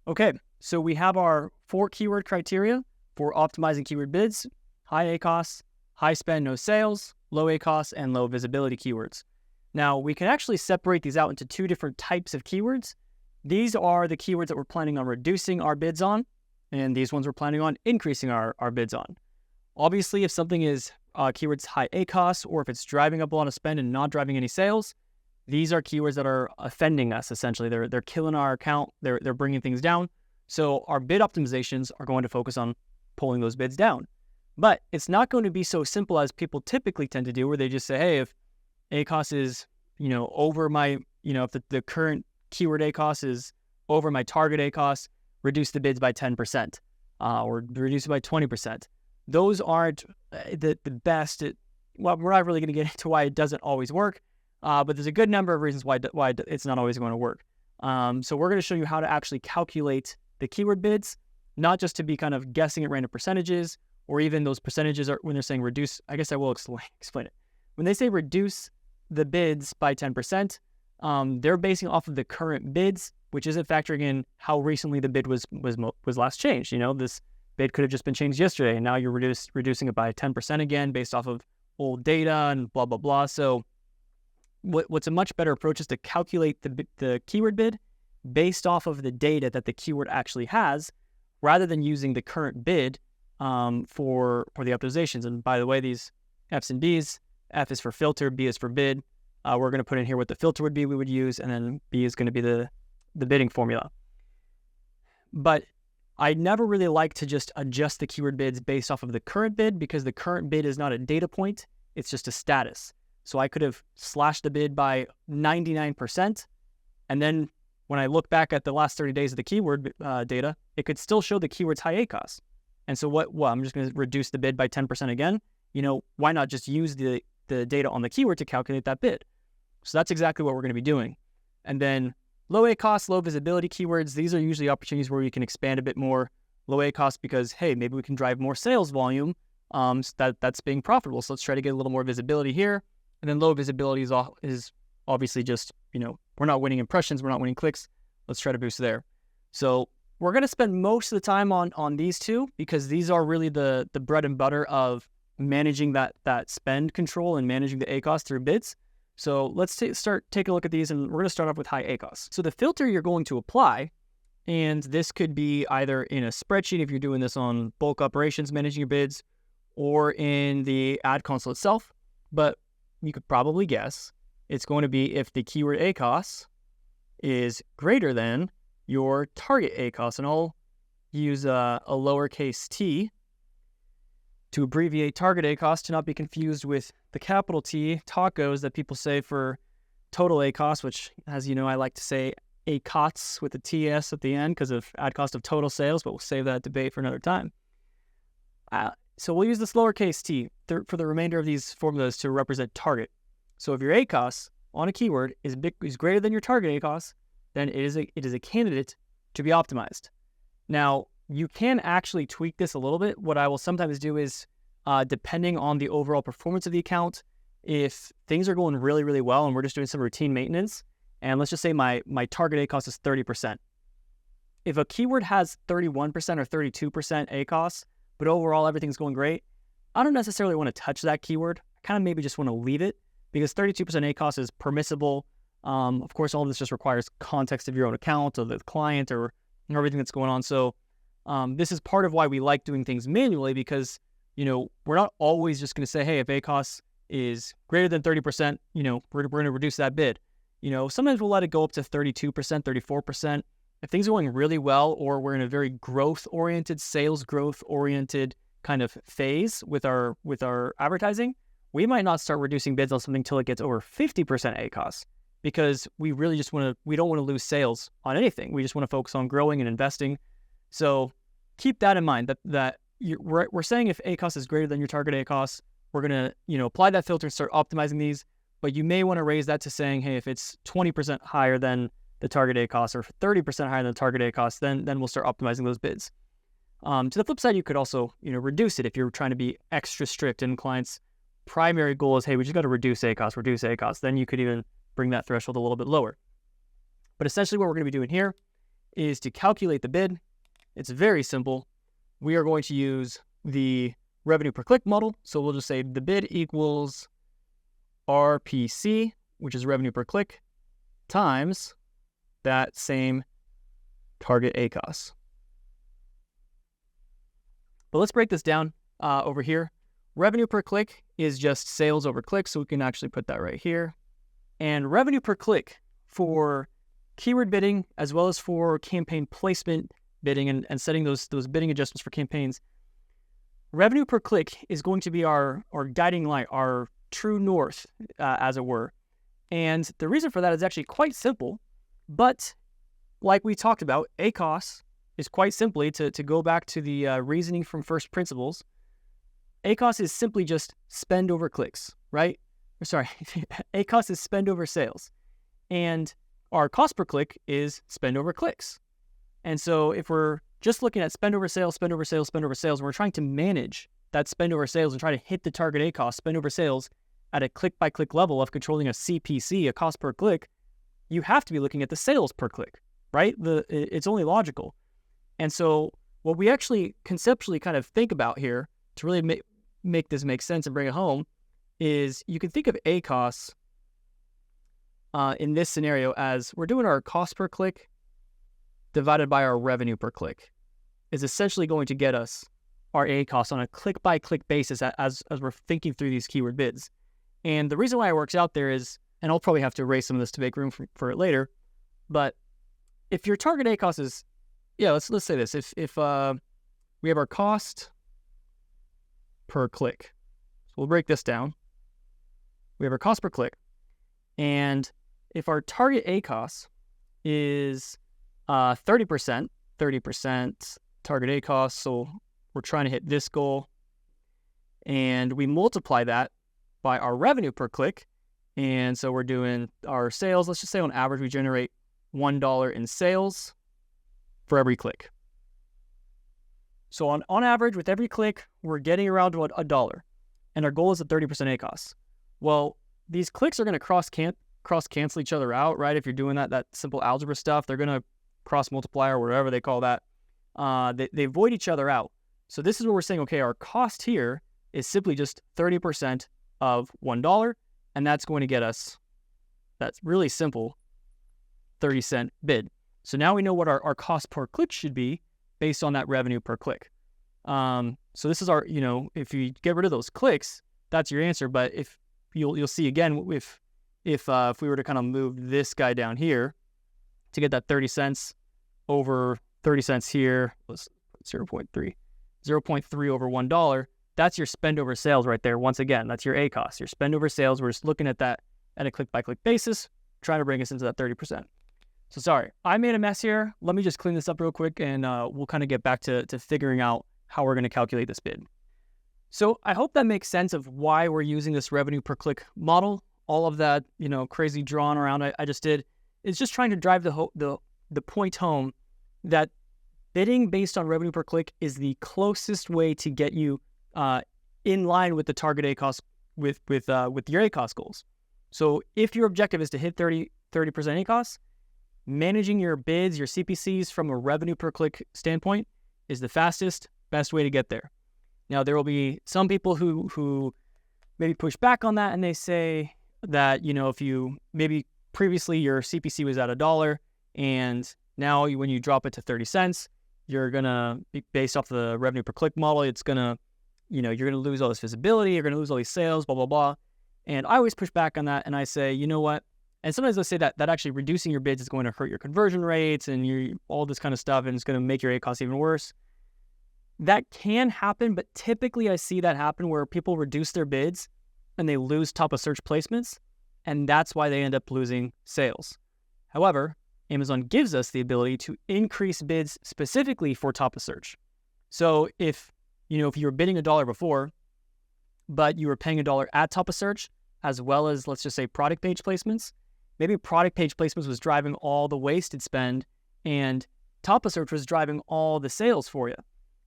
Okay, so we have our 4 keyword criteria for optimizing keyword bids: high ACoS, high spend, no sales, low ACoS, and low visibility keywords. Now, we can actually separate these out into 2 different types of keywords. These are the keywords that we're planning on reducing our bids on, and these ones we're planning on increasing our bids on. Obviously, if something is keywords high ACoS, or if it's driving up a lot of spend and not driving any sales, these are keywords that are offending us, essentially. They're killing our account. They're bringing things down. So our bid optimizations are going to focus on pulling those bids down. But it's not going to be so simple as people typically tend to do, where they just say, hey, if ACoS is, over my, if the current keyword ACoS is over my target ACoS, reduce the bids by 10%, or reduce it by 20%. Those aren't the best. Well, we're not really going to get into why it doesn't always work, but there's a good number of reasons why it's not always going to work. So we're going to show you how to actually calculate the keyword bids, not just to be kind of guessing at random percentages, or even those percentages are when they're saying reduce. I guess I will explain it. When they say reduce the bids by 10%, they're basing off of the current bids, which isn't factoring in how recently the bid was last changed. This bid could have just been changed yesterday, and now you're reducing it by 10% again based off of old data and blah, blah, blah. So what's a much better approach is to calculate the keyword bid based off of the data that the keyword actually has, rather than using the current bid for the optimizations. And by the way, these F's and B's, F is for filter, B is for bid. We're going to put in here what the filter would be we would use, and then B is going to be the bidding formula. But I never really like to just adjust the keyword bids based off of the current bid, because the current bid is not a data point, it's just a status. So I could have slashed the bid by 99%, and then when I look back at the last 30 days of the keyword data, it could still show the keyword's high ACoS. And so I'm just going to reduce the bid by 10% again. Why not just use the data on the keyword to calculate that bid? So that's exactly what we're going to be doing. And then low ACoS, low visibility keywords, these are usually opportunities where we can expand a bit more. Low ACoS because, hey, maybe we can drive more sales volume. So that's being profitable. So let's try to get a little more visibility here. And then low visibility is obviously just, we're not winning impressions, we're not winning clicks. Let's try to boost there. So we're going to spend most of the time on these 2, because these are really the bread and butter of managing that spend control and managing the ACoS through bids. So let's take a look at these, and we're going to start off with high ACoS. So the filter you're going to apply, and this could be either in a spreadsheet if you're doing this on bulk operations, managing your bids, or in the ad console itself. But you could probably guess it's going to be if the keyword ACoS is greater than your target ACoS. And I'll use a lowercase t to abbreviate target ACoS to not be confused with the capital T, tacos, that people say for total ACoS, which, as you know, I like to say ACoS with the TS at the end because of ad cost of total sales, but we'll save that debate for another time. So we'll use this lowercase t for the remainder of these formulas to represent target. So if your ACoS on a keyword is greater than your target ACoS, then it is a candidate to be optimized. Now, you can actually tweak this a little bit. What I will sometimes do is, depending on the overall performance of the account, if things are going really, really well and we're just doing some routine maintenance, and let's just say my target ACoS is 30%. If a keyword has 31% or 32% ACoS, but overall everything's going great, I don't necessarily want to touch that keyword. I kind of maybe just want to leave it, because 32% ACoS is permissible. Of course, all of this just requires context of your own account or the client or everything that's going on. So this is part of why we like doing things manually, because, we're not always just going to say, hey, if ACoS is greater than 30%, we're going to reduce that bid. Sometimes we'll let it go up to 32%, 34%. If things are going really well, or we're in a very growth-oriented, sales growth-oriented kind of phase with our advertising, we might not start reducing bids on something until it gets over 50% ACoS, because we really just we don't want to lose sales on anything. We just want to focus on growing and investing. So keep that in mind, that we're saying if ACoS is greater than your target ACoS, we're going to, apply that filter and start optimizing these. But you may want to raise that to saying, hey, if it's 20% higher than the target ACoS or 30% higher than the target ACoS, then we'll start optimizing those bids. To the flip side, you could also, reduce it if you're trying to be extra strict and clients' primary goal is, hey, we just got to reduce ACoS. Then you could even bring that threshold a little bit lower. But essentially what we're going to be doing here is to calculate the bid. It's very simple. We are going to use the revenue per click model. So we'll just say the bid equals RPC, which is revenue per click, times that same target ACoS. But let's break this down over here. Revenue per click is just sales over clicks, so we can actually put that right here. And revenue per click for keyword bidding, as well as for campaign placement bidding and setting those bidding adjustments for campaigns, revenue per click is going to be our guiding light, our true north, as it were. And the reason for that is actually quite simple, but like we talked about, ACoS is quite simply, to go back to the reasoning from first principles, ACoS is simply just spend over clicks, right? Or sorry, ACoS is spend over sales. And our cost per click is spend over clicks. And so if we're just looking at spend over sales, spend over sales, spend over sales, and we're trying to manage that spend over sales and try to hit the target ACoS, spend over sales, at a click-by-click level of controlling a CPC, a cost per click, you have to be looking at the sales per click, right? It's only logical. And so what we actually conceptually kind of think about here to really make this make sense and bring it home is you can think of ACoS in this scenario as we're doing our cost per click divided by our revenue per click is essentially going to get us our ACoS on a click-by-click basis as we're thinking through these keyword bids. And the reason why it works out there is, and I'll probably have to erase some of this to make room for it later, but if your target ACoS is, let's say this, if we have our cost per click, so we'll break this down. We have our cost per click, and if our target ACoS is 30% target ACoS, so we're trying to hit this goal, and we multiply that by our revenue per click. And so we're doing our sales. Let's just say on average, we generate $1 in sales for every click. So on average, with every click, we're getting around $1. And our goal is a 30% ACoS. Well, these clicks are going to cross cancel each other out, right? If you're doing that simple algebra stuff, they're going to cross multiply or whatever they call that. They void each other out. So this is where we're saying, okay, our cost here is simply just 30% of $1, and that's going to get us, that's really simple, 30-cent bid. So now we know what our cost per click should be based on that revenue per click. So this is our, if you get rid of those clicks, that's your answer. But if you'll see again, if we were to kind of move this guy down here to get that 30 cents over 30 cents here, 0.3 over $1, that's your spend over sales right there. Once again, that's your ACoS, your spend over sales. We're just looking at that at a click-by-click basis, trying to bring us into that 30%. So sorry, I made a mess here. Let me just clean this up real quick, and we'll kind of get back to figuring out how we're going to calculate this bid. So I hope that makes sense of why we're using this revenue per click model. All of that, crazy drawing around I just did is just trying to drive the point home that bidding based on revenue per click is the closest way to get you in line with the target ACoS with your ACoS goals. So if your objective is to hit 30% ACoS, managing your bids, your CPCs from a revenue per click standpoint is the fastest, best way to get there. Now, there will be some people who maybe push back on that, and they say that, if you maybe previously your CPC was at $1, and now when you drop it to 30 cents, you're going to be based off the revenue per click model. It's going to, you're going to lose all this visibility. You're going to lose all these sales, blah, blah, blah. And I always push back on that. And I say, you know what? And sometimes I say that actually reducing your bids is going to hurt your conversion rates and all this kind of stuff. And it's going to make your ACoS even worse. That can happen, but typically I see that happen where people reduce their bids and they lose top of search placements. And that's why they end up losing sales. However, Amazon gives us the ability to increase bids specifically for top of search. So if you were bidding $1 before, but you were paying $1 at top of search, as well as, let's just say, product page placements, maybe product page placements was driving all the wasted spend and top of search was driving all the sales for you.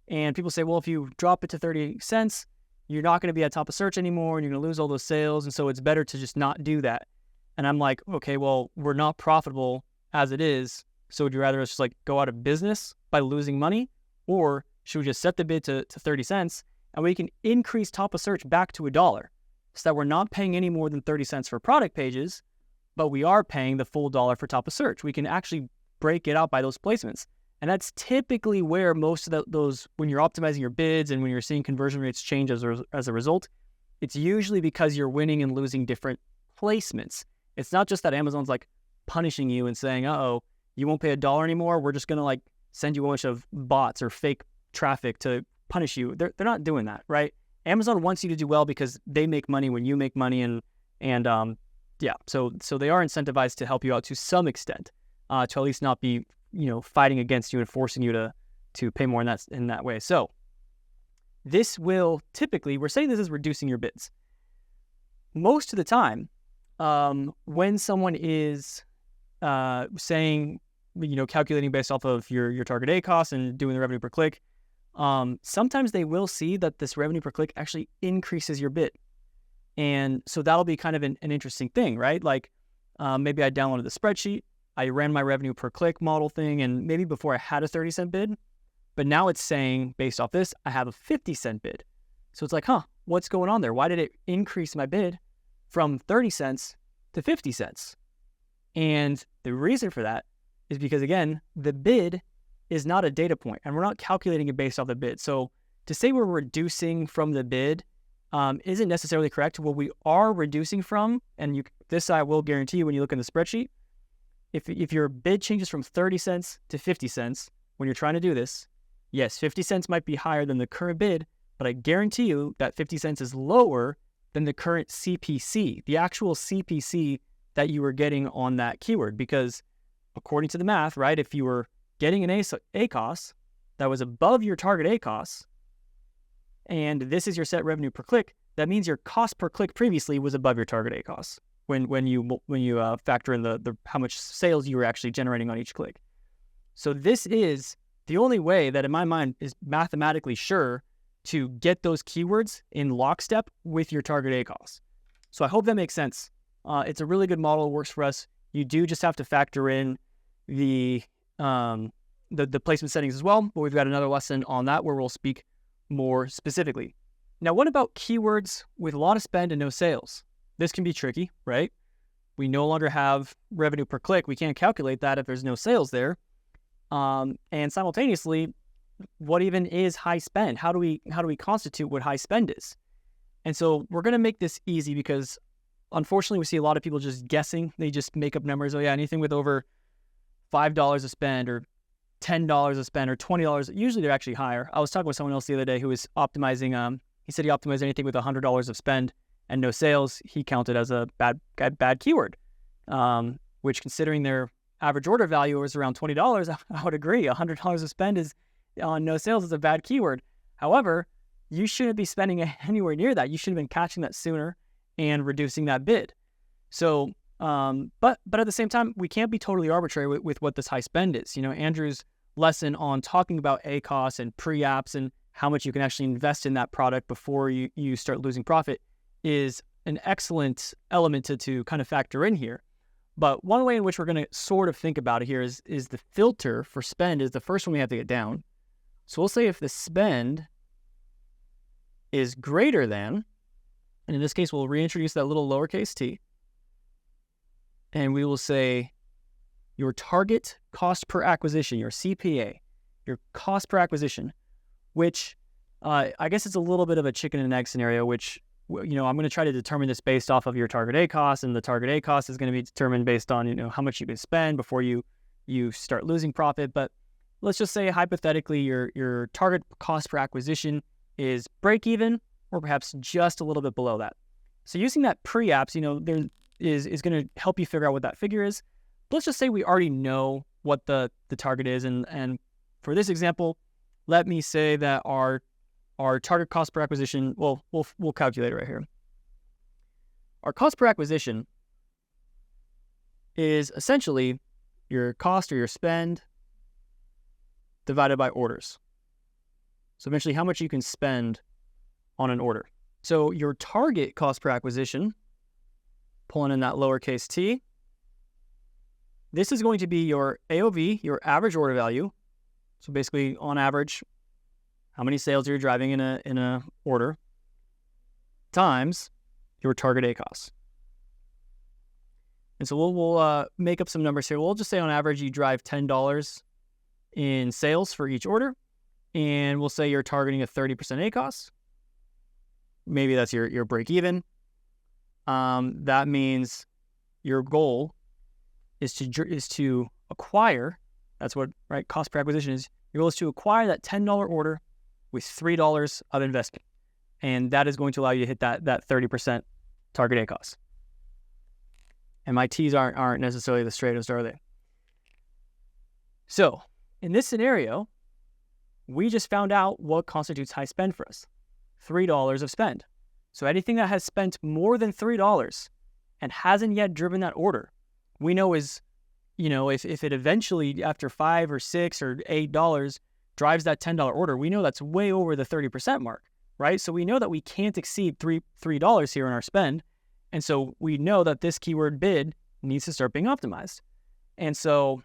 And people say, well, if you drop it to 30 cents, you're not going to be at top of search anymore and you're going to lose all those sales. And so it's better to just not do that. And I'm like, okay, well, we're not profitable as it is. So would you rather us just like go out of business by losing money, or should we just set the bid to 30 cents and we can increase top of search back to $1 so that we're not paying any more than 30 cents for product pages, but we are paying the full $1 for top of search. We can actually break it out by those placements. And that's typically where most of those, when you're optimizing your bids and when you're seeing conversion rates change as a result, it's usually because you're winning and losing different placements. It's not just that Amazon's like punishing you and saying, uh-oh, you won't pay $1 anymore. We're just going to like send you a bunch of bots or fake traffic to punish you. They're not doing that, right? Amazon wants you to do well because they make money when you make money, and yeah, so they are incentivized to help you out to some extent, to at least not be, fighting against you and forcing you to pay more in that way. So this will typically, we're saying this is reducing your bids. Most of the time, when someone is saying, calculating based off of your target ACoS and doing the revenue per click, sometimes they will see that this revenue per click actually increases your bid. And so that'll be kind of an interesting thing, right? Like maybe I downloaded the spreadsheet, I ran my revenue per click model thing, and maybe before I had a 30-cent bid, but now it's saying based off this, I have a 50-cent bid. So it's like, what's going on there? Why did it increase my bid from 30 cents to 50 cents? And the reason for that is because, again, the bid is not a data point, and we're not calculating it based off the bid. So to say we're reducing from the bid isn't necessarily correct. What we are reducing from, and this I will guarantee you when you look in the spreadsheet, if your bid changes from 30 cents to 50 cents when you're trying to do this, yes, 50 cents might be higher than the current bid, but I guarantee you that 50 cents is lower than the current CPC, the actual CPC that you were getting on that keyword. Because according to the math, right, if you were getting an ACoS that was above your target ACoS, and this is your set revenue per click, that means your cost per click previously was above your target ACoS when you factor in the how much sales you were actually generating on each click. So this is the only way that in my mind is mathematically sure to get those keywords in lockstep with your target ACoS. So I hope that makes sense. It's a really good model. It works for us. You do just have to factor in the placement settings as well, but we've got another lesson on that where we'll speak more specifically. Now, what about keywords with a lot of spend and no sales? This can be tricky, right? We no longer have revenue per click. We can't calculate that if there's no sales there. And simultaneously, what even is high spend? How do we constitute what high spend is? And so we're going to make this easy because unfortunately we see a lot of people just guessing. They just make up numbers. Oh yeah, anything with over $5 a spend or $10 a spend or $20. Usually they're actually higher. I was talking with someone else the other day who was optimizing. He said he optimized anything with $100 of spend and no sales. He counted as a bad keyword, which considering their average order value was around $20, I would agree. $100 of spend is on no sales is a bad keyword. However, you shouldn't be spending anywhere near that. You should have been catching that sooner and reducing that bid. So, but at the same time, we can't be totally arbitrary with what this high spend is. Andrew's lesson on talking about ACoS and pre-apps and how much you can actually invest in that product before you start losing profit is an excellent element to kind of factor in here. But one way in which we're going to sort of think about it here is the filter for spend is the first one we have to get down. So we'll say if the spend is greater than, and in this case, we'll reintroduce that little lowercase t, and we will say your target cost per acquisition, your CPA, your cost per acquisition, which I guess it's a little bit of a chicken and egg scenario, which, I'm going to try to determine this based off of your target ACoS, and the target ACoS is going to be determined based on, how much you can spend before you start losing profit. But let's just say hypothetically your target cost per acquisition is break even or perhaps just a little bit below that. So using that pre-apps, there is going to help you figure out what that figure is. But let's just say we already know what the target is. And for this example, let me say that our target cost per acquisition, we'll calculate it right here. Our cost per acquisition is essentially your cost or your spend divided by orders. So eventually how much you can spend on an order. So your target cost per acquisition, pulling in that lowercase t, this is going to be your AOV, your average order value. So basically, on average, how many sales are you driving in a order times your target ACoS. And so we'll make up some numbers here. We'll just say on average you drive $10 in sales for each order, and we'll say you're targeting a 30% ACoS. Maybe that's your break even. That means your goal is to acquire. That's what cost per acquisition is. Your goal is to acquire that $10 order with $3 of investment, and that is going to allow you to hit that 30% target ACoS. And my T's aren't necessarily the straightest, are they? So in this scenario, we just found out what constitutes high spend for us. $3 of spend. So anything that has spent more than $3 and hasn't yet driven that order, we know is, if it eventually after $5 or $6 or $8 drives that $10 order, we know that's way over the 30% mark, right? So we know that we can't exceed $3 here in our spend. And so we know that this keyword bid needs to start being optimized. And so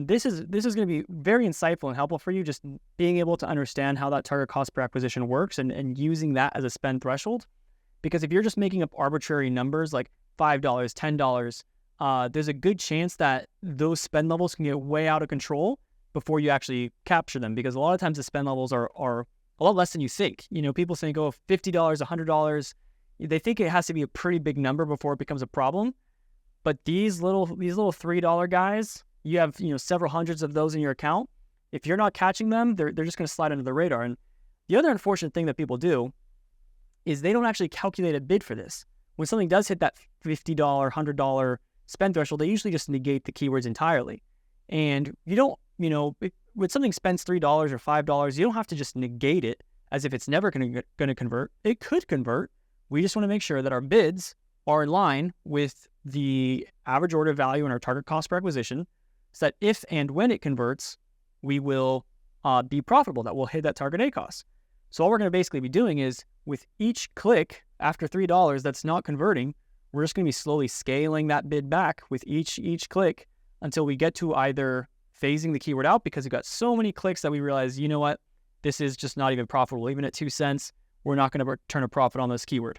this is going to be very insightful and helpful for you, just being able to understand how that target cost per acquisition works and using that as a spend threshold. Because if you're just making up arbitrary numbers like $5, $10, there's a good chance that those spend levels can get way out of control before you actually capture them. Because a lot of times the spend levels are a lot less than you think. People think, $50, $100. They think it has to be a pretty big number before it becomes a problem. But these little $3 guys, you have several hundreds of those in your account. If you're not catching them, they're just going to slide under the radar. And the other unfortunate thing that people do is they don't actually calculate a bid for this. When something does hit that $50, $100 spend threshold, they usually just negate the keywords entirely. And you don't, when something spends $3 or $5, you don't have to just negate it as if it's never going to convert. It could convert. We just want to make sure that our bids are in line with the average order value and our target cost per acquisition, so that if and when it converts, we will be profitable, that we'll hit that target ACoS. So all we're going to basically be doing is with each click after $3 that's not converting, we're just going to be slowly scaling that bid back with each click until we get to either phasing the keyword out because we've got so many clicks that we realize, this is just not even profitable. Even at 2 cents, we're not going to turn a profit on this keyword.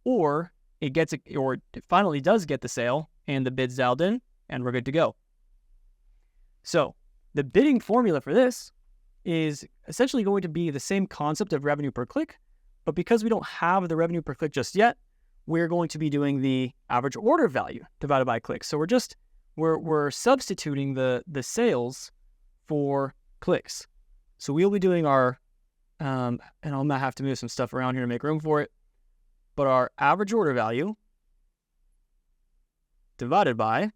Or it finally does get the sale and the bid's dialed in and we're good to go. So the bidding formula for this is essentially going to be the same concept of revenue per click, but because we don't have the revenue per click just yet, we're going to be doing the average order value divided by clicks. So we're substituting the sales for clicks. So we'll be doing our, and I might have to move some stuff around here to make room for it, but our average order value divided by,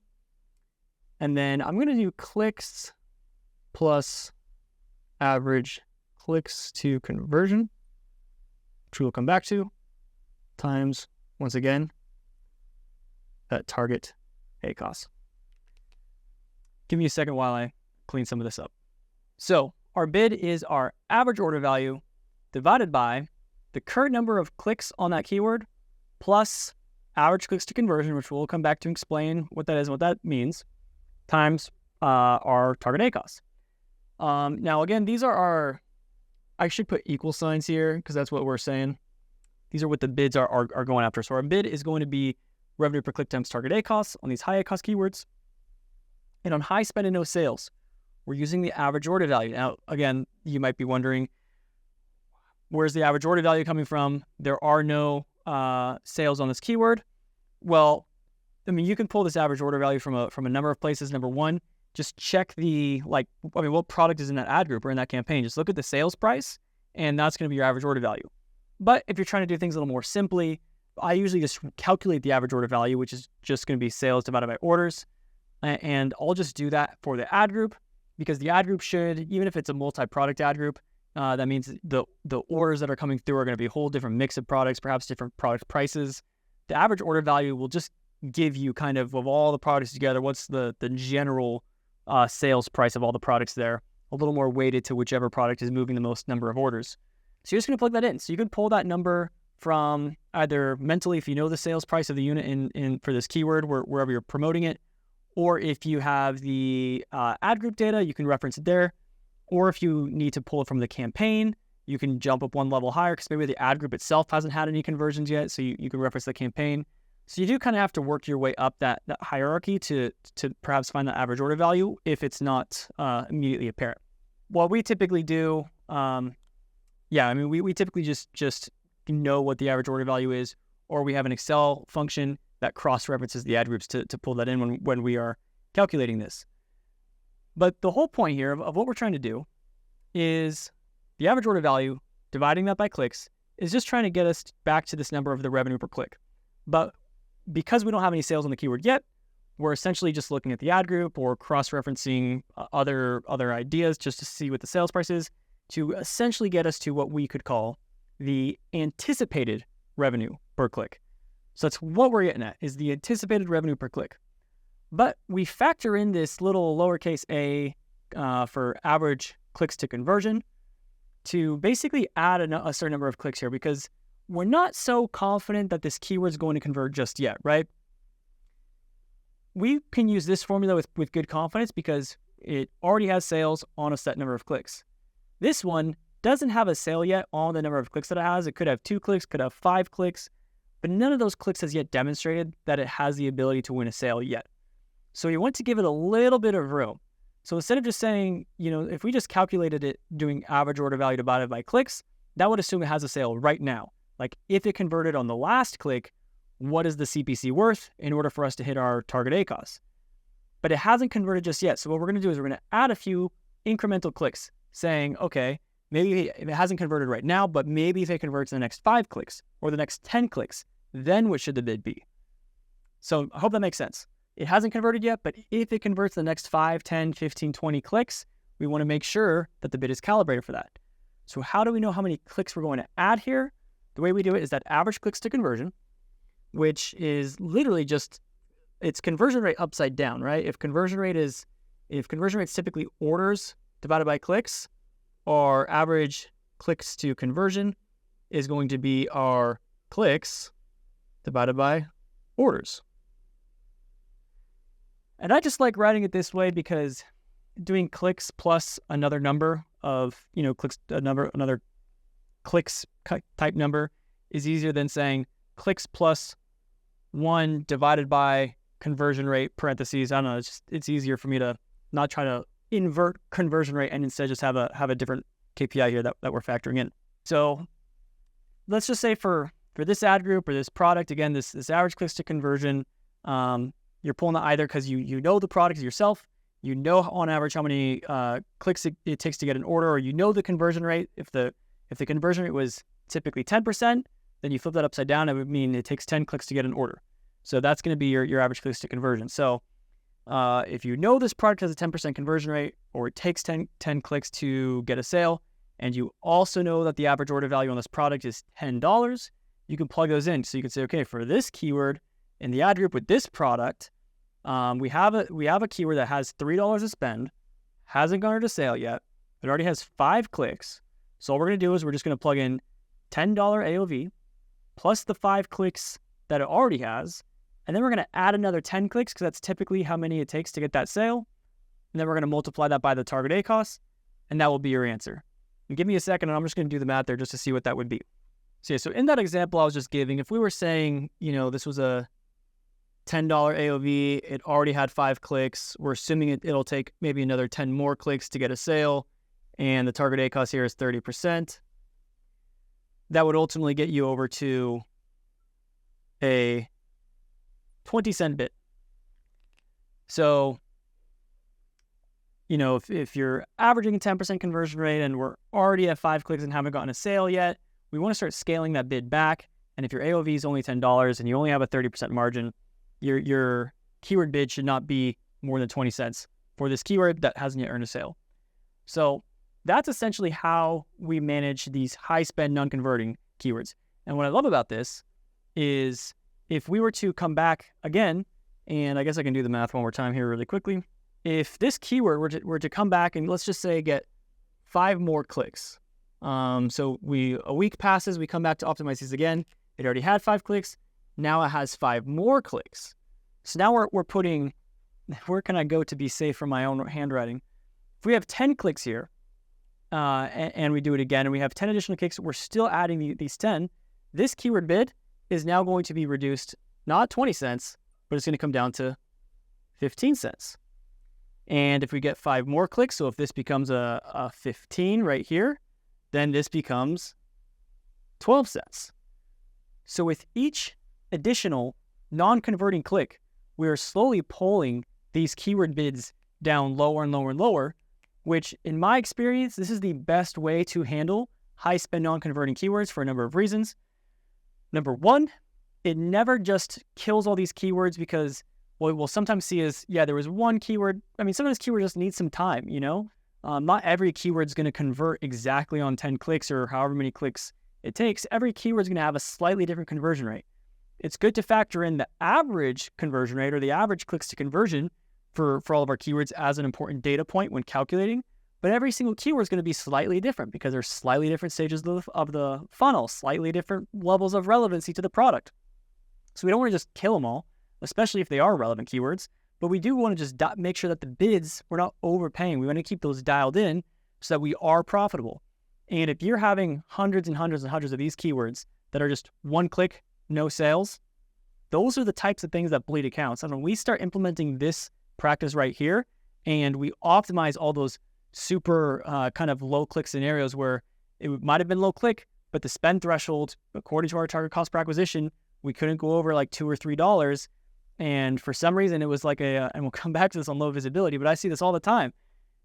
and then I'm going to do clicks plus average clicks to conversion, which we'll come back to, times, once again, that target ACoS. Give me a second while I clean some of this up. So our bid is our average order value divided by the current number of clicks on that keyword plus average clicks to conversion, which we'll come back to explain what that is and what that means, times our target ACoS. Now, again, these are I should put equal signs here because that's what we're saying. These are what the bids are going after. So our bid is going to be revenue per click times target ACoS on these high ACoS keywords. And on high spend and no sales, we're using the average order value. Now, again, you might be wondering, where's the average order value coming from? There are no sales on this keyword. Well, you can pull this average order value from a number of places. Number one, just check what product is in that ad group or in that campaign. Just look at the sales price, and that's going to be your average order value. But if you're trying to do things a little more simply, I usually just calculate the average order value, which is just going to be sales divided by orders. And I'll just do that for the ad group because the ad group should, even if it's a multi-product ad group, that means the orders that are coming through are going to be a whole different mix of products, perhaps different product prices. The average order value will just give you kind of all the products together, what's the general sales price of all the products there, a little more weighted to whichever product is moving the most number of orders. So you're just going to plug that in. So you can pull that number from either mentally, if you know the sales price of the unit in for this keyword, wherever you're promoting it, Or if you have the ad group data, you can reference it there. Or if you need to pull it from the campaign, you can jump up one level higher because maybe the ad group itself hasn't had any conversions yet, so you can reference the campaign. So you do kind of have to work your way up that hierarchy to perhaps find the average order value if it's not immediately apparent. What we typically do, we typically just know what the average order value is, or we have an Excel function that cross-references the ad groups to pull that in when we are calculating this. But the whole point here of what we're trying to do is the average order value, dividing that by clicks, is just trying to get us back to this number of the revenue per click. But because we don't have any sales on the keyword yet, we're essentially just looking at the ad group or cross-referencing other ideas just to see what the sales price is to essentially get us to what we could call the anticipated revenue per click. So that's what we're getting at, is the anticipated revenue per click. But we factor in this little lowercase a for average clicks to conversion to basically add a certain number of clicks here, because we're not so confident that this keyword is going to convert just yet, right? We can use this formula with good confidence because it already has sales on a set number of clicks. This one doesn't have a sale yet on the number of clicks that it has. It could have 2 clicks, could have 5 clicks, but none of those clicks has yet demonstrated that it has the ability to win a sale yet. So you want to give it a little bit of room. So instead of just saying, if we just calculated it doing average order value divided by clicks, that would assume it has a sale right now. Like if it converted on the last click, what is the CPC worth in order for us to hit our target ACoS? But it hasn't converted just yet. So what we're going to do is we're going to add a few incremental clicks saying, okay, maybe it hasn't converted right now, but maybe if it converts in the next 5 clicks or the next 10 clicks, then what should the bid be? So I hope that makes sense. It hasn't converted yet, but if it converts the next 5, 10, 15, 20 clicks, we want to make sure that the bid is calibrated for that. So how do we know how many clicks we're going to add here? The way we do it is that average clicks to conversion, which is literally just, it's conversion rate upside down, right? If conversion rate is typically orders divided by clicks, our average clicks to conversion is going to be our clicks divided by orders. And I just like writing it this way because doing clicks plus another number of, clicks, another clicks type number is easier than saying clicks plus 1 divided by conversion rate parentheses. I don't know. It's easier for me to not try to invert conversion rate and instead just have a different KPI here that we're factoring in. So let's just say for this ad group or this product, again, this average clicks to conversion, you're pulling the either because you know the product yourself, you know on average how many clicks it takes to get an order, or you know the conversion rate. If the conversion rate was typically 10%, then you flip that upside down. It would mean it takes 10 clicks to get an order. So that's going to be your average clicks to conversion. So if you know this product has a 10% conversion rate, or it takes 10 clicks to get a sale, and you also know that the average order value on this product is $10, you can plug those in. So you can say, okay, for this keyword in the ad group with this product, we have a keyword that has $3 to spend, hasn't garnered a sale yet, it already has 5 clicks. So all we're going to do is we're just going to plug in $10 AOV plus the 5 clicks that it already has, and then we're going to add another 10 clicks because that's typically how many it takes to get that sale, and then we're going to multiply that by the target ACoS, and that will be your answer. And give me a second, and I'm just going to do the math there just to see what that would be. So in that example I was just giving, if we were saying, this was a $10 AOV, it already had 5 clicks, we're assuming it'll take maybe another 10 more clicks to get a sale, and the target ACoS here is 30%. That would ultimately get you over to a 20-cent bid. So, if you're averaging a 10% conversion rate and we're already at 5 clicks and haven't gotten a sale yet, we want to start scaling that bid back. And if your AOV is only $10 and you only have a 30% margin, your keyword bid should not be more than 20 cents for this keyword that hasn't yet earned a sale. So that's essentially how we manage these high spend, non-converting keywords. And what I love about this is if we were to come back again, and I guess I can do the math one more time here really quickly. If this keyword were to come back and let's just say get 5 more clicks. So a week passes, we come back to optimize these again. It already had 5 clicks. Now it has 5 more clicks. So now we're putting where can I go to be safe from my own handwriting? If we have 10 clicks here, and we do it again, and we have 10 additional clicks, we're still adding these 10. This keyword bid is now going to be reduced, not 20 cents, but it's going to come down to 15 cents. And if we get 5 more clicks, so if this becomes a 15 right here, then this becomes 12 cents. So with each additional non-converting click, we're slowly pulling these keyword bids down lower and lower and lower, which in my experience, this is the best way to handle high spend non-converting keywords for a number of reasons. Number one, it never just kills all these keywords because what we'll sometimes see is, yeah, there was one keyword. I mean, sometimes keywords just need some time, you know? Not every keyword is going to convert exactly on 10 clicks or however many clicks it takes. Every keyword is going to have a slightly different conversion rate. It's good to factor in the average conversion rate or the average clicks to conversion for all of our keywords as an important data point when calculating. But every single keyword is going to be slightly different because there's slightly different stages of the funnel, slightly different levels of relevancy to the product. So we don't want to just kill them all, especially if they are relevant keywords. But we do want to just make sure that the bids, we're not overpaying. We want to keep those dialed in so that we are profitable. And if you're having hundreds and hundreds and hundreds of these keywords that are just one click, no sales, those are the types of things that bleed accounts. And when we start implementing this practice right here, and we optimize all those super kind of low click scenarios where it might have been low click, but the spend threshold, according to our target cost per acquisition, we couldn't go over like $2 or $3. And for some reason, it was like and we'll come back to this on low visibility, but I see this all the time.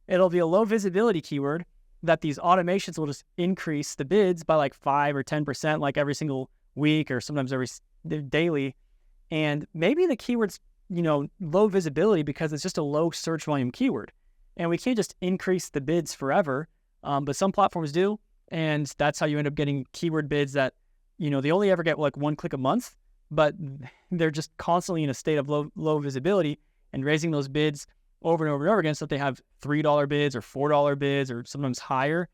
It'll be a low visibility keyword that these automations will just increase the bids by like 5 or 10%, like every single week or sometimes every daily. And maybe the keyword's, low visibility because it's just a low search volume keyword. And we can't just increase the bids forever, but some platforms do. And that's how you end up getting keyword bids that, they only ever get like one click a month, but they're just constantly in a state of low visibility and raising those bids over and over and over again so that they have $3 bids or $4 bids or sometimes higher.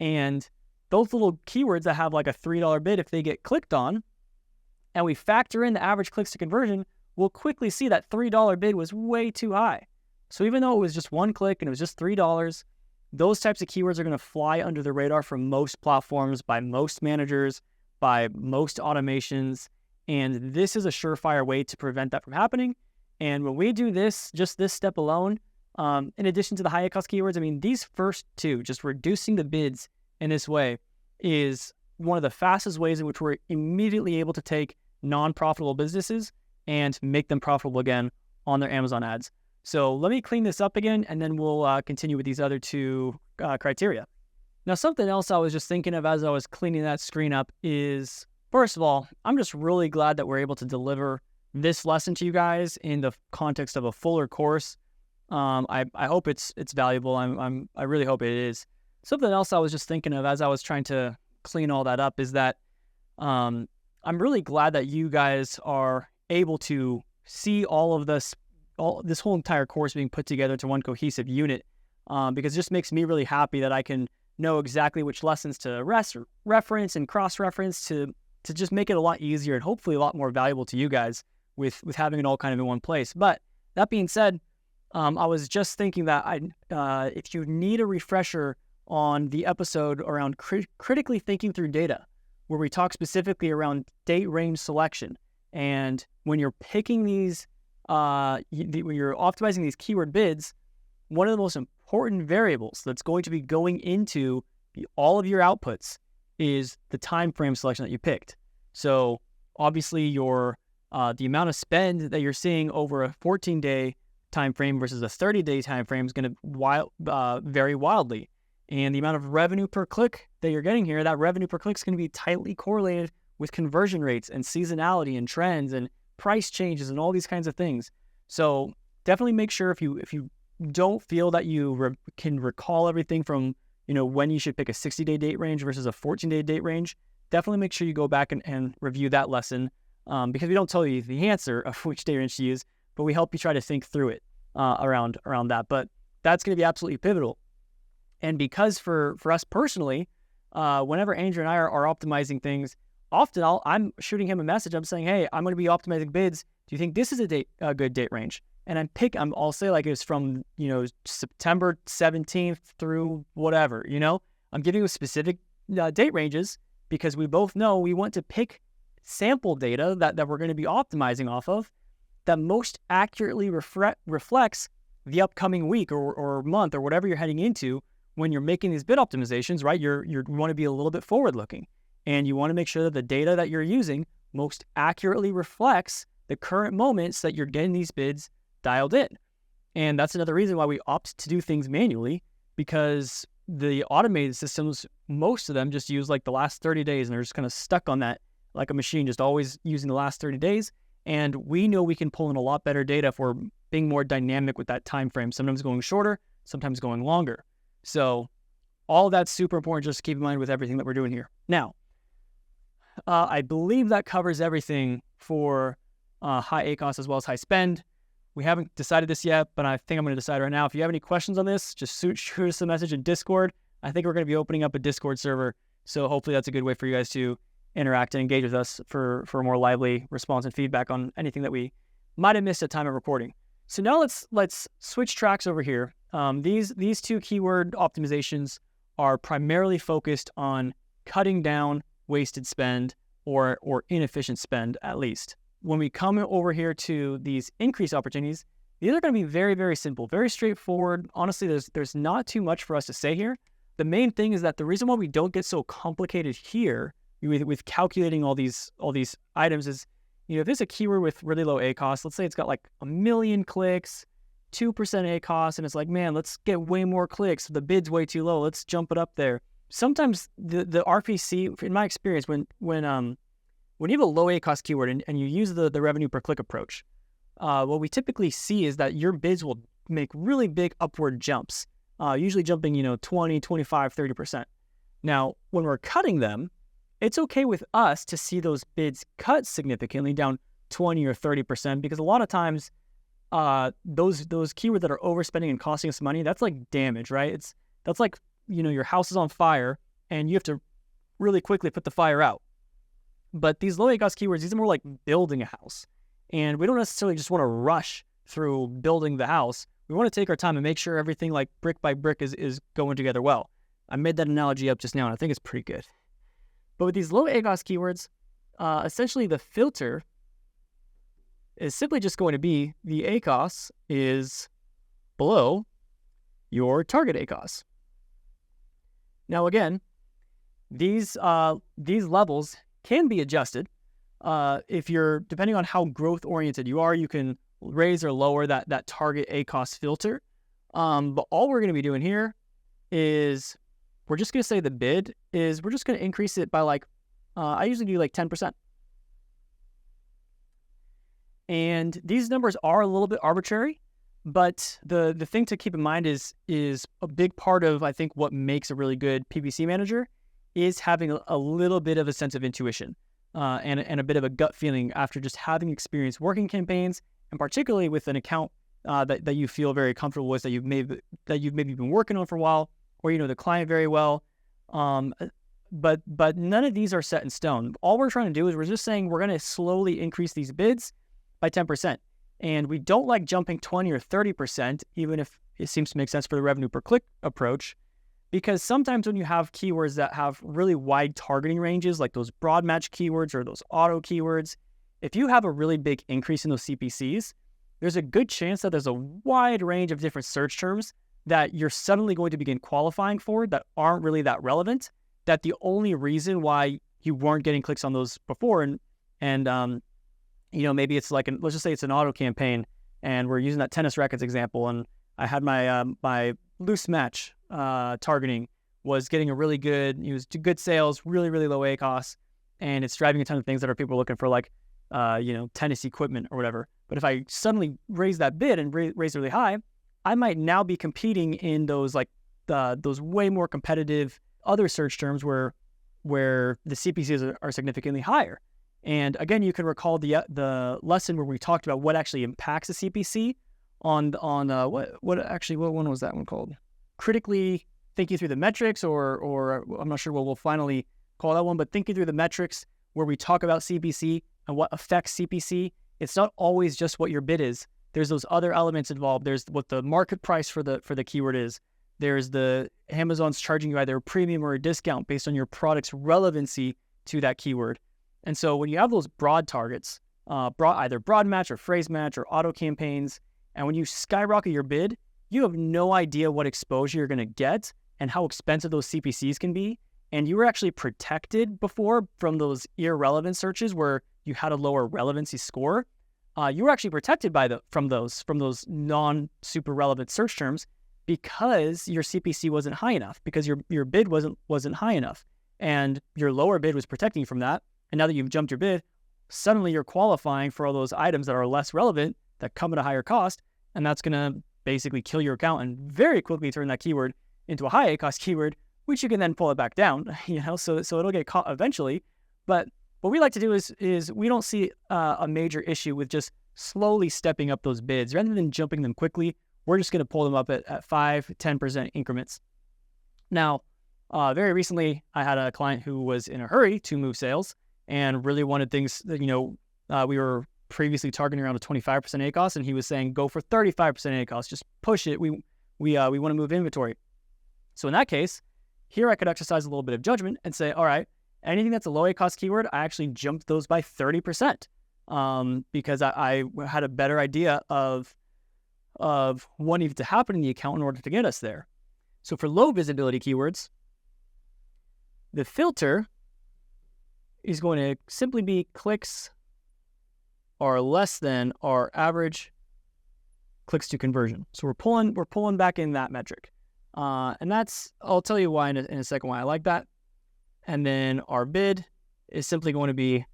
And those little keywords that have like a $3 bid, if they get clicked on and we factor in the average clicks to conversion, we'll quickly see that $3 bid was way too high. So even though it was just one click and it was just $3, those types of keywords are going to fly under the radar for most platforms, by most managers, by most automations. And this is a surefire way to prevent that from happening. And when we do this, just this step alone, in addition to the high ACoS keywords, I mean, these first two, just reducing the bids in this way, is one of the fastest ways in which we're immediately able to take non-profitable businesses and make them profitable again on their Amazon ads. So let me clean this up again, and then we'll continue with these other two criteria. Now, something else I was just thinking of as I was cleaning that screen up is, first of all, I'm just really glad that we're able to deliver this lesson to you guys in the context of a fuller course. I hope it's valuable. I really hope it is. Something else I was just thinking of as I was trying to clean all that up is that I'm really glad that you guys are able to see all of this whole entire course being put together to one cohesive unit, because it just makes me really happy that I can know exactly which lessons to reference and cross-reference to just make it a lot easier and hopefully a lot more valuable to you guys with having it all kind of in one place. But that being said, I was just thinking that if you need a refresher on the episode around critically thinking through data, where we talk specifically around date range selection, and when you're picking these, when you're optimizing these keyword bids, one of the most important variables that's going to be going into all of your outputs is the time frame selection that you picked. So obviously your the amount of spend that you're seeing over a 14-day time frame versus a 30-day time frame is going to vary wildly. And the amount of revenue per click that you're getting here, that revenue per click is going to be tightly correlated with conversion rates and seasonality and trends and price changes and all these kinds of things. So definitely make sure if you don't feel that you can recall everything from, when you should pick a 60-day date range versus a 14-day date range, definitely make sure you go back and review that lesson, because we don't tell you the answer of which date range to use, but we help you try to think through it around that. But that's going to be absolutely pivotal. And because for us personally, whenever Andrew and I are optimizing things, often I'm shooting him a message. I'm saying, hey, I'm going to be optimizing bids. Do you think this is a good date range? and I'll say like it's from, September 17th through whatever, I'm giving you specific date ranges because we both know we want to pick sample data that we're going to be optimizing off of that most accurately reflects the upcoming week or month or whatever you're heading into when you're making these bid optimizations, right? You want to be a little bit forward looking, and you want to make sure that the data that you're using most accurately reflects the current moments that you're getting these bids dialed in. And that's another reason why we opt to do things manually, because the automated systems, most of them just use like the last 30 days and they're just kind of stuck on that like a machine, just always using the last 30 days. And we know we can pull in a lot better data if we're being more dynamic with that time frame, sometimes going shorter, sometimes going longer. So all that's super important just to keep in mind with everything that we're doing here. Now, I believe that covers everything for high ACoS as well as high spend. We haven't decided this yet, but I think I'm going to decide right now. If you have any questions on this, just shoot us a message in Discord. I think we're going to be opening up a Discord server, so hopefully that's a good way for you guys to interact and engage with us for more lively response and feedback on anything that we might have missed at time of recording. So now let's switch tracks over here. These two keyword optimizations are primarily focused on cutting down wasted spend or inefficient spend, at least. When we come over here to these increase opportunities, these are going to be very, very simple, very straightforward. Honestly, there's not too much for us to say here. The main thing is that the reason why we don't get so complicated here with calculating all these items is, if there's a keyword with really low ACoS, let's say it's got like 1 million clicks, 2% ACoS, and it's like, man, let's get way more clicks. The bid's way too low. Let's jump it up there. Sometimes the RPC, in my experience, when you have a low ACoS keyword and you use the revenue per click approach, what we typically see is that your bids will make really big upward jumps, usually jumping, 20, 25, 30%. Now, when we're cutting them, it's okay with us to see those bids cut significantly down 20 or 30%, because a lot of times those keywords that are overspending and costing us money, that's like damage, right? That's like, your house is on fire and you have to really quickly put the fire out. But these low ACoS keywords, these are more like building a house. And we don't necessarily just want to rush through building the house. We want to take our time and make sure everything like brick by brick is going together well. I made that analogy up just now and I think it's pretty good. But with these low ACoS keywords, essentially the filter is simply just going to be the ACoS is below your target ACoS. Now again, these levels can be adjusted. If you're, depending on how growth oriented you are, you can raise or lower that target ACoS filter. But all we're going to be doing here is we're just going to say the bid is, we're just going to increase it by like, I usually do like 10%. And these numbers are a little bit arbitrary, but the thing to keep in mind is a big part of, I think, what makes a really good PPC manager is having a little bit of a sense of intuition and a bit of a gut feeling after just having experience working campaigns, and particularly with an account that you feel very comfortable with, that you've maybe been working on for a while, or you know the client very well. But none of these are set in stone. All we're trying to do is we're just saying we're going to slowly increase these bids by 10%. And we don't like jumping 20 or 30%, even if it seems to make sense for the revenue per click approach, because sometimes when you have keywords that have really wide targeting ranges, like those broad match keywords or those auto keywords, if you have a really big increase in those CPCs, there's a good chance that there's a wide range of different search terms that you're suddenly going to begin qualifying for that aren't really that relevant, that the only reason why you weren't getting clicks on those before, and you know, maybe it's like, let's just say it's an auto campaign, and we're using that tennis rackets example, and I had my my loose match targeting was getting a really good, it was good sales, really, really low ACoS, and it's driving a ton of things that people are looking for, like, you know, tennis equipment or whatever. But if I suddenly raise that bid and raise it really high, I might now be competing in those, like, those way more competitive other search terms where the CPCs are significantly higher. And again, you can recall the lesson where we talked about what actually impacts a CPC on what one was that one called? Critically thinking through the metrics, or I'm not sure what we'll finally call that one, but thinking through the metrics where we talk about CPC and what affects CPC. It's not always just what your bid is. there's those other elements involved. There's what the market price for the keyword is. There's the Amazon's charging you either a premium or a discount based on your product's relevancy to that keyword. And so when you have those broad targets, either broad match or phrase match or auto campaigns, and when you skyrocket your bid, you have no idea what exposure you're going to get and how expensive those CPCs can be. And you were actually protected before from those irrelevant searches where you had a lower relevancy score. You were actually protected from those non-super relevant search terms because your CPC wasn't high enough, because your bid wasn't high enough, and your lower bid was protecting you from that. And now that you've jumped your bid, suddenly you're qualifying for all those items that are less relevant that come at a higher cost, and that's going to basically kill your account and very quickly turn that keyword into a high ACoS keyword, which you can then pull it back down, so it'll get caught eventually. But what we like to do is we don't see a major issue with just slowly stepping up those bids. Rather than jumping them quickly, we're just going to pull them up at 5-10% increments. Now, very recently, I had a client who was in a hurry to move sales and really wanted things that, we were previously targeting around a 25% ACoS, and he was saying, go for 35% ACoS, just push it. We want to move inventory. So in that case, here I could exercise a little bit of judgment and say, all right, anything that's a low ACoS keyword, I actually jumped those by 30%, because I had a better idea of what needed to happen in the account in order to get us there. So for low visibility keywords, the filter is going to simply be clicks are less than our average clicks to conversion. So we're pulling back in that metric. And that's, I'll tell you why in a second why I like that. And then our bid is simply going to be,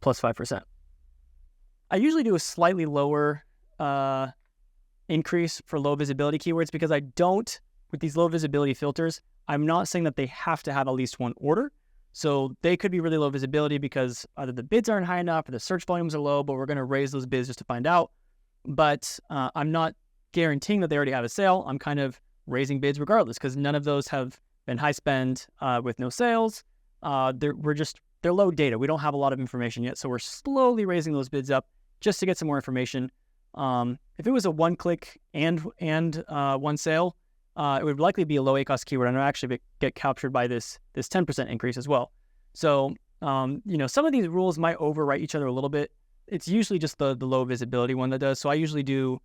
plus 5%. I usually do a slightly lower increase for low visibility keywords because with these low visibility filters, I'm not saying that they have to have at least one order. So they could be really low visibility because either the bids aren't high enough or the search volumes are low, but we're going to raise those bids just to find out. But I'm not guaranteeing that they already have a sale. I'm kind of raising bids regardless because none of those have been high spend with no sales. They're low data. We don't have a lot of information yet. So we're slowly raising those bids up just to get some more information. If it was a one click and one sale, it would likely be a low ACoS keyword and it'll actually get captured by this 10% increase as well. So, some of these rules might overwrite each other a little bit. It's usually just the low visibility one that does. So I usually do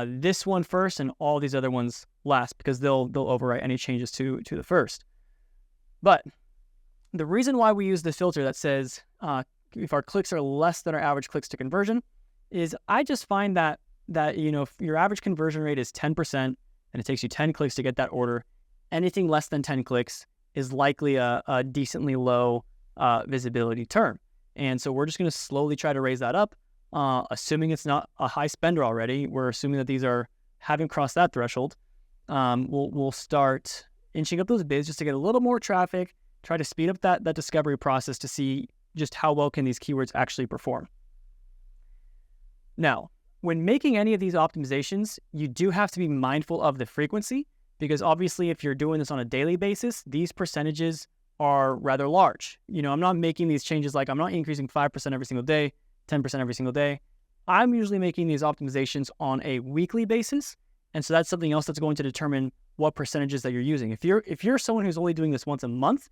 this one first and all these other ones last because they'll overwrite any changes to the first. But the reason why we use the filter that says if our clicks are less than our average clicks to conversion is I just find that if your average conversion rate is 10% and it takes you 10 clicks to get that order, anything less than 10 clicks is likely a decently low visibility term. And so we're just going to slowly try to raise that up, assuming it's not a high spender already. We're assuming that these haven't crossed that threshold. We'll start inching up those bids just to get a little more traffic, try to speed up that discovery process to see just how well can these keywords actually perform. Now, when making any of these optimizations, you do have to be mindful of the frequency because obviously if you're doing this on a daily basis, these percentages are rather large. I'm not making these changes I'm not increasing 5% every single day, 10% every single day. I'm usually making these optimizations on a weekly basis. And so that's something else that's going to determine what percentages that you're using. If you're someone who's only doing this once a month,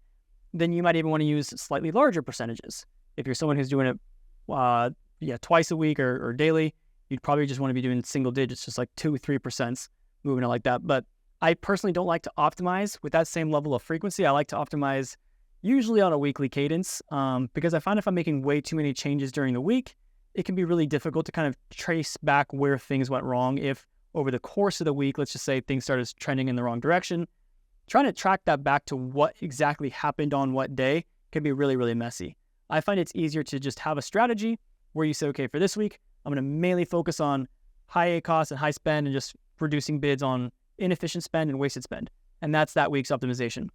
then you might even want to use slightly larger percentages. If you're someone who's doing it twice a week or daily, you'd probably just want to be doing single digits, just like 2-3%, moving it like that. But I personally don't like to optimize with that same level of frequency. I like to optimize usually on a weekly cadence because I find if I'm making way too many changes during the week, it can be really difficult to kind of trace back where things went wrong. If over the course of the week, let's just say things started trending in the wrong direction, trying to track that back to what exactly happened on what day can be really, really messy. I find it's easier to just have a strategy where you say, okay, for this week, I'm going to mainly focus on high ACoS and high spend and just reducing bids on inefficient spend and wasted spend. And that's that week's optimization.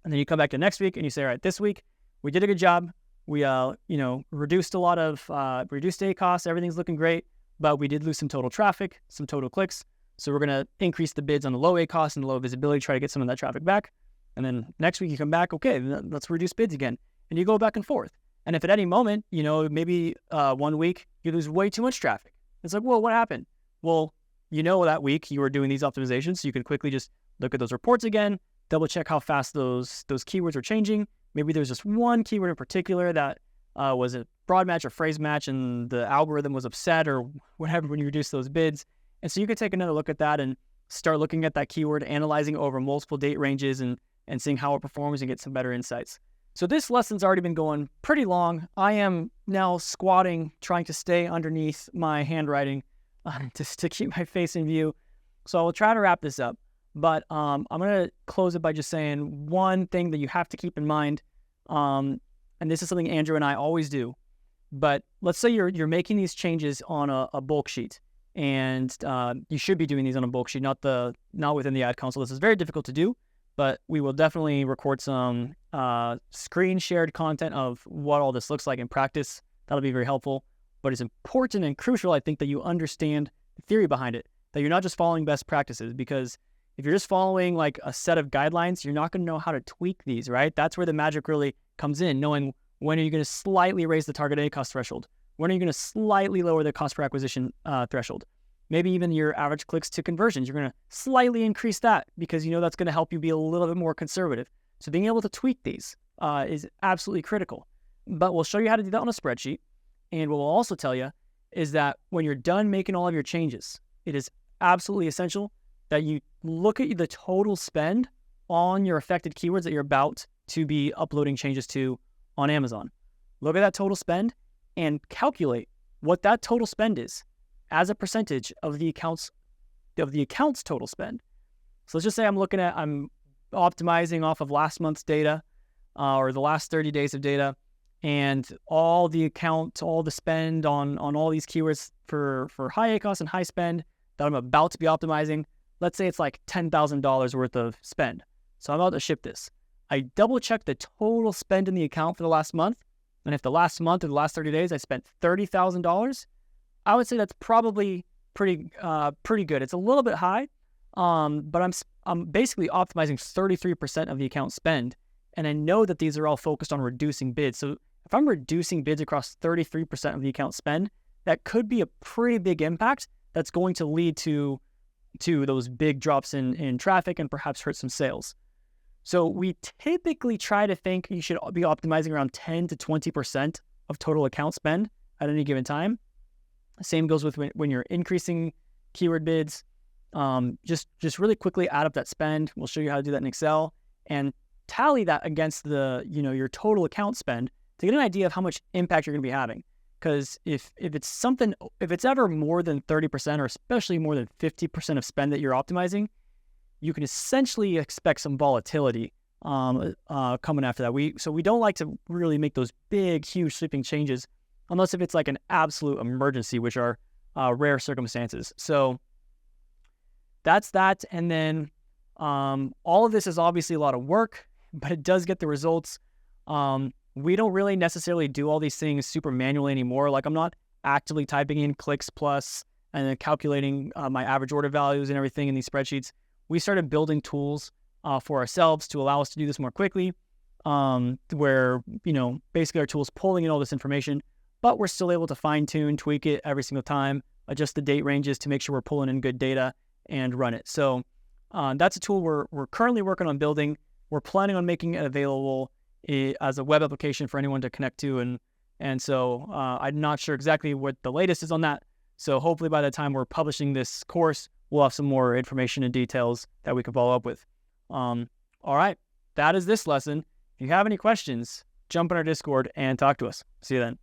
And then you come back to next week and you say, all right, this week we did a good job. We, reduced a lot of, reduced ACoS. Everything's looking great, but we did lose some total traffic, some total clicks. So we're going to increase the bids on the low ACoS and the low visibility, try to get some of that traffic back. And then next week you come back, okay, let's reduce bids again. And you go back and forth. And if at any moment, maybe 1 week you lose way too much traffic, It's like, well, what happened? Well, that week you were doing these optimizations, so you can quickly just look at those reports again, double check how fast those keywords are changing. Maybe there's just one keyword in particular that was a broad match or phrase match, and the algorithm was upset or whatever when you reduce those bids. And so you can take another look at that and start looking at that keyword, analyzing over multiple date ranges and seeing how it performs and get some better insights. So this lesson's already been going pretty long. I am now squatting, trying to stay underneath my handwriting just to keep my face in view. So I'll try to wrap this up. But I'm going to close it by just saying one thing that you have to keep in mind, and this is something Andrew and I always do. But let's say you're making these changes on a bulk sheet, and you should be doing these on a bulk sheet, not within the ad console. This is very difficult to do, but we will definitely record some screen shared content of what all this looks like in practice. That'll be very helpful. But it's important and crucial, I think, that you understand the theory behind it, that you're not just following best practices, because if you're just following like a set of guidelines, you're not going to know how to tweak these, right? That's where the magic really comes in, knowing when are you going to slightly raise the target ACoS threshold? When are you going to slightly lower the cost per acquisition threshold? Maybe even your average clicks to conversions, you're going to slightly increase that because that's going to help you be a little bit more conservative. So being able to tweak these is absolutely critical. But we'll show you how to do that on a spreadsheet. And what we'll also tell you is that when you're done making all of your changes, it is absolutely essential that you look at the total spend on your affected keywords that you're about to be uploading changes to on Amazon. Look at that total spend and calculate what that total spend is as a percentage of the account's total spend. So let's just say I'm optimizing off of last month's data or the last 30 days of data, and all the spend on all these keywords for high ACoS and high spend that I'm about to be optimizing. Let's say it's like $10,000 worth of spend. So I'm about to ship this. I double check the total spend in the account for the last month. And if the last month or the last 30 days I spent $30,000, I would say that's probably pretty good. It's a little bit high, but I'm basically optimizing 33% of the account spend. And I know that these are all focused on reducing bids. So if I'm reducing bids across 33% of the account spend, that could be a pretty big impact that's going to lead to those big drops in traffic and perhaps hurt some sales. So we typically try to think you should be optimizing around 10 to 20% of total account spend at any given time. Same goes with when you're increasing keyword bids. Just really quickly add up that spend. We'll show you how to do that in Excel and tally that against your total account spend to get an idea of how much impact you're going to be having. Because if it's ever more than 30% or especially more than 50% of spend that you're optimizing, you can essentially expect some volatility coming after that. So we don't like to really make those big, huge sweeping changes unless if it's like an absolute emergency, which are rare circumstances. So that's that. And then all of this is obviously a lot of work, but it does get the results. We don't really necessarily do all these things super manually anymore. Like I'm not actively typing in clicks plus and then calculating my average order values and everything in these spreadsheets. We started building tools for ourselves to allow us to do this more quickly, where, basically our tool's pulling in all this information, but we're still able to fine tune, tweak it every single time, adjust the date ranges to make sure we're pulling in good data and run it. So that's a tool we're currently working on building. We're planning on making it available as a web application for anyone to connect to. And so I'm not sure exactly what the latest is on that. So hopefully by the time we're publishing this course, we'll have some more information and details that we can follow up with. All right, that is this lesson. If you have any questions, jump in our Discord and talk to us. See you then.